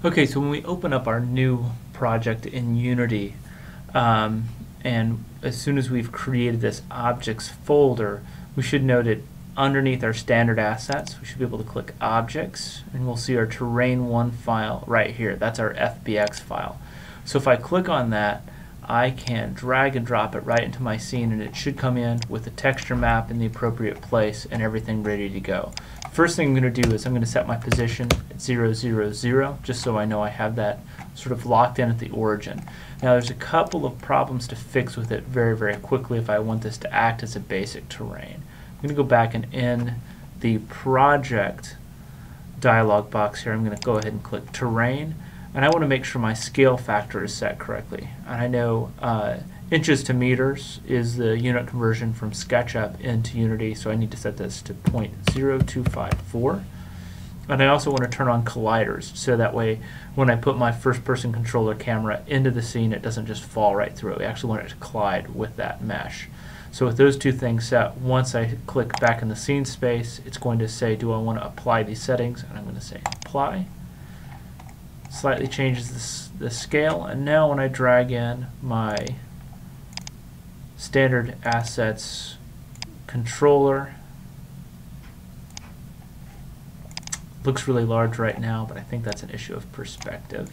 Okay, so when we open up our new project in Unity, and as soon as we've created this objects folder, we should note it underneath our standard assets. We should be able to click objects, and we'll see our terrain1 file right here. That's our FBX file. So if I click on that, I can drag and drop it right into my scene, and it should come in with the texture map in the appropriate place and everything ready to go. First thing I'm going to do is I'm going to set my position at 0, 0, 0, just so I know I have that sort of locked in at the origin. Now there's a couple of problems to fix with it very, very quickly if I want this to act as a basic terrain. I'm going to go back, and in the project dialog box here, I'm going to go ahead and click terrain, and I want to make sure my scale factor is set correctly. And I know inches to meters is the unit conversion from SketchUp into Unity, so I need to set this to 0.0254. And I also want to turn on colliders, so that way when I put my first-person controller camera into the scene, it doesn't just fall right through. We actually want it to collide with that mesh. So with those two things set, once I click back in the scene space, it's going to say, do I want to apply these settings? And I'm going to say apply. Slightly changes the scale, and now when I drag in my standard assets controller, looks really large right now, but I think that's an issue of perspective.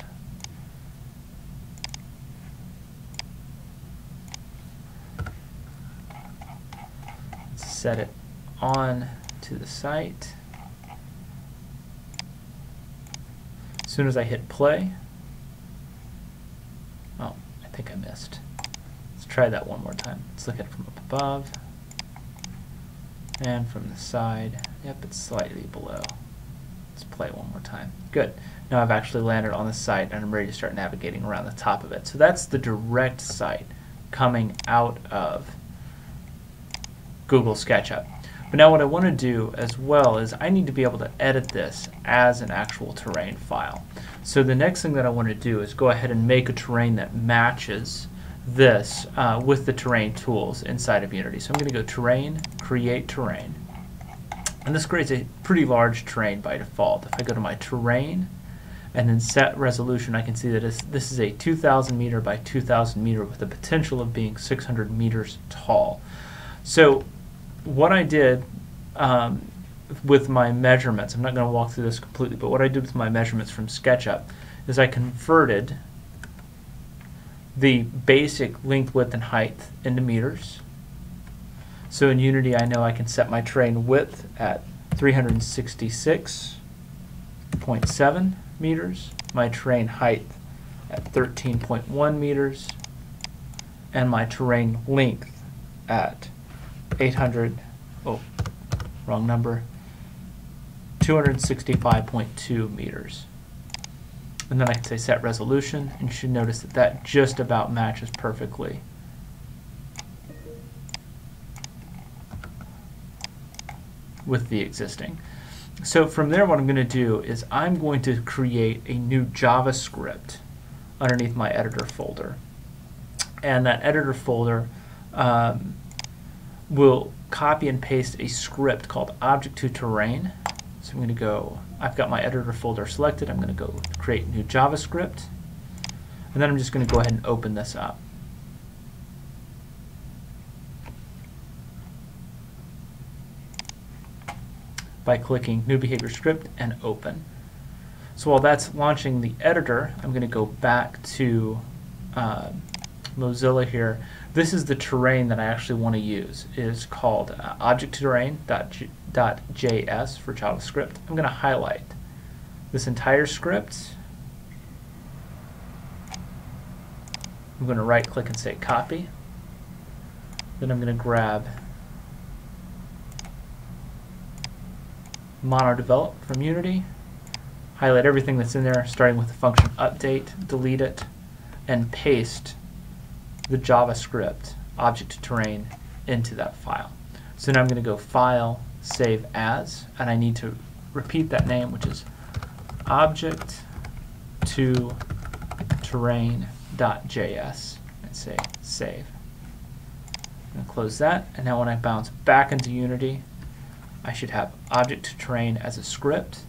Let's set it on to the site. As soon as I hit play, oh, I think I missed. Let's try that one more time. Let's look at it from up above and from the side. Yep, it's slightly below. Let's play one more time. Good. Now I've actually landed on the site, and I'm ready to start navigating around the top of it. So that's the direct site coming out of Google SketchUp. But now what I want to do as well is I need to be able to edit this as an actual terrain file. So the next thing that I want to do is go ahead and make a terrain that matches this with the terrain tools inside of Unity. So I'm going to go terrain, create terrain. And this creates a pretty large terrain by default. If I go to my terrain and then set resolution, I can see that this is a 2,000 meter by 2,000 meter with the potential of being 600 meters tall. So what I did with my measurements, I'm not going to walk through this completely, but what I did with my measurements from SketchUp is I converted the basic length, width, and height into meters. So in Unity, I know I can set my terrain width at 366.7 meters, my terrain height at 13.1 meters, and my terrain length at 265.2 meters. And then I can say set resolution, and you should notice that that just about matches perfectly with the existing. So from there, what I'm going to do is I'm going to create a new JavaScript underneath my editor folder. And that editor folder will copy and paste a script called object to terrain. So I'm going to go, I've got my editor folder selected, I'm going to go create new JavaScript, and then I'm just going to go ahead and open this up. By clicking new behavior script and open. So while that's launching the editor, I'm going to go back to Mozilla here. This is the terrain that I actually want to use. It is called object-to-terrain.js for JavaScript. I'm going to highlight this entire script. I'm going to right click and say copy. Then I'm going to grab MonoDevelop from Unity, highlight everything that's in there, starting with the function update, delete it, and paste the JavaScript object to terrain into that file. So now I'm going to go File, Save As, and I need to repeat that name, which is object to terrain.js, and say save. I'm going to close that, and now when I bounce back into Unity, I should have object to terrain as a script.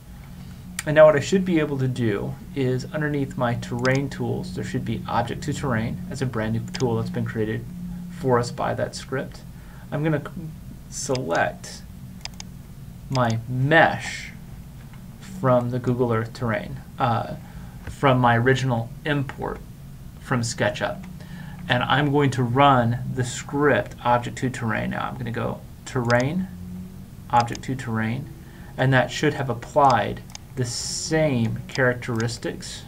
And now what I should be able to do is underneath my terrain tools, there should be Object to Terrain as a brand new tool that's been created for us by that script. I'm going to select my mesh from the Google Earth terrain, from my original import from SketchUp. And I'm going to run the script Object to Terrain. Now I'm going to go Terrain, Object to Terrain, and that should have applied the same characteristics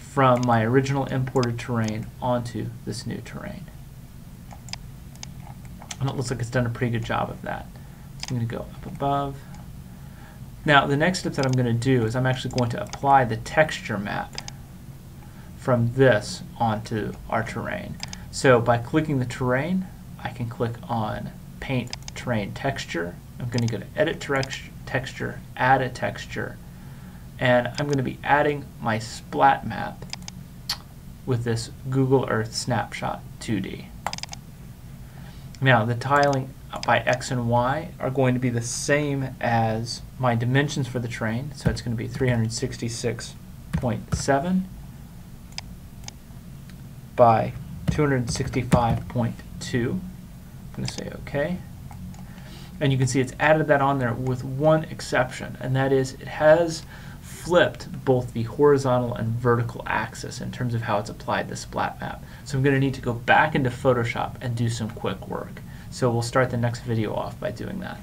from my original imported terrain onto this new terrain. And it looks like it's done a pretty good job of that. So I'm going to go up above. Now the next step that I'm going to do is I'm actually going to apply the texture map from this onto our terrain. So by clicking the terrain, I can click on Paint Terrain Texture. I'm going to go to Edit Texture, Add a Texture, and I'm going to be adding my splat map with this Google Earth Snapshot 2D. Now the tiling by X and Y are going to be the same as my dimensions for the terrain, so it's going to be 366.7 by 265.2. I'm going to say OK. And you can see it's added that on there with one exception, and that is it has flipped both the horizontal and vertical axis in terms of how it's applied the splat map. So I'm going to need to go back into Photoshop and do some quick work. So we'll start the next video off by doing that.